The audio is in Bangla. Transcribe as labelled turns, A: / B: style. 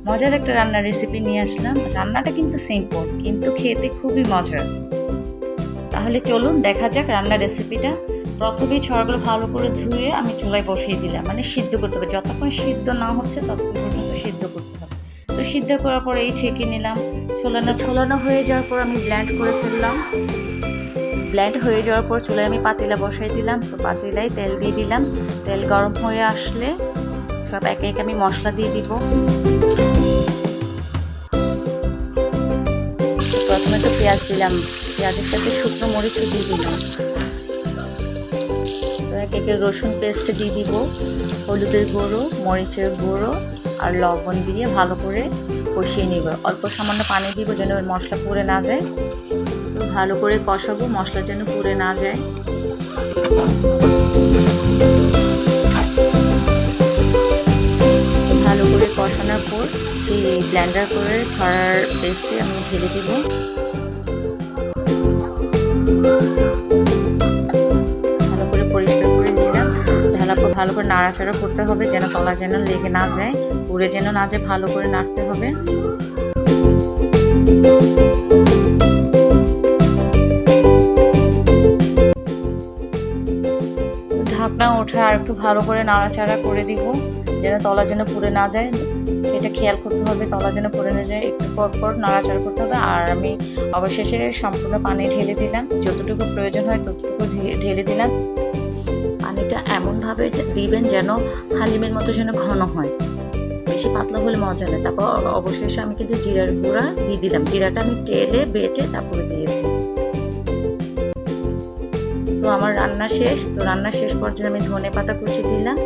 A: মজার একটা রান্নার রেসিপি নিয়ে আসলাম। রান্নাটা কিন্তু সিম্পল, কিন্তু খেতে খুবই মজার। তাহলে চলুন দেখা যাক রান্নার রেসিপিটা। প্রথমেই ছড়াগুলো ভালো করে ধুয়ে আমি চুলায় বসিয়ে দিলাম, মানে সিদ্ধ করতে হবে। যতক্ষণ সিদ্ধ না হচ্ছে ততক্ষণ পর্যন্ত সিদ্ধ করতে হবে। তো সিদ্ধ করার পরে এই ছেঁকে নিলাম। ছোলানো হয়ে যাওয়ার পর আমি ব্লেন্ড করে ফেললাম। ব্লেন্ড হয়ে যাওয়ার পর চুলায় আমি পাতিলা বসাই দিলাম। তো পাতিলায় তেল দিয়ে দিলাম। তেল গরম হয়ে আসলে সব একে একে আমি মশলা দিয়ে দিব। প্রথমে তো পেঁয়াজ দিলাম, পেঁয়াজের সাথে শুকনো মরিচও দিয়ে দিলাম। তো একে একে রসুন পেস্ট দিয়ে দিব, হলুদের গুঁড়ো, মরিচের গুঁড়ো আর লবণ দিয়ে ভালো করে কষিয়ে নিব। অল্প সামান্য পানি দিব যেন মশলা পুড়ে না যায়। তো ভালো করে কষাবো, মশলা যেন পুড়ে না যায়। ভালো করে কষানোর পর এই ব্লেন্ডার করে ছড়ার পেস্টে আমি ঢেলে দিব। ভালো করে পরিষ্কার করে নিলাম। ঢালার পর ভালো করে নাড়াচাড়া করতে হবে যেন তলা যেন লেগে না যায়, পুড়ে যেন না যায়। ভালো করে নাড়তে হবে। ঢাকনা ওঠা আর একটু ভালো করে নাড়াচাড়া করে দিব যেন তলা যেন পুড়ে না যায়, সেটা খেয়াল করতে হবে। তলা যেন পুড়ে না যায়, একটু পর পর নাড়াচাড়া করতে হবে। আর আমি অবশেষে সম্পূর্ণ পানি ঢেলে দিলাম, যতটুকু প্রয়োজন হয় ততটুকু ঢেলে দিলাম। পানিটা এমনভাবে দিবেন যেন হালিমের মতো যেন ঘন হয়, বেশি পাতলা হলে মজা নেই। তারপর অবশেষে আমি কিন্তু জিরার গুঁড়া দিয়ে দিলাম। জিরাটা আমি টেলে বেটে তারপরে দিয়েছি। তো আমার রান্না শেষ। তো রান্না শেষ পর্যায়ে আমি ধনেপাতা কুচি দিলাম।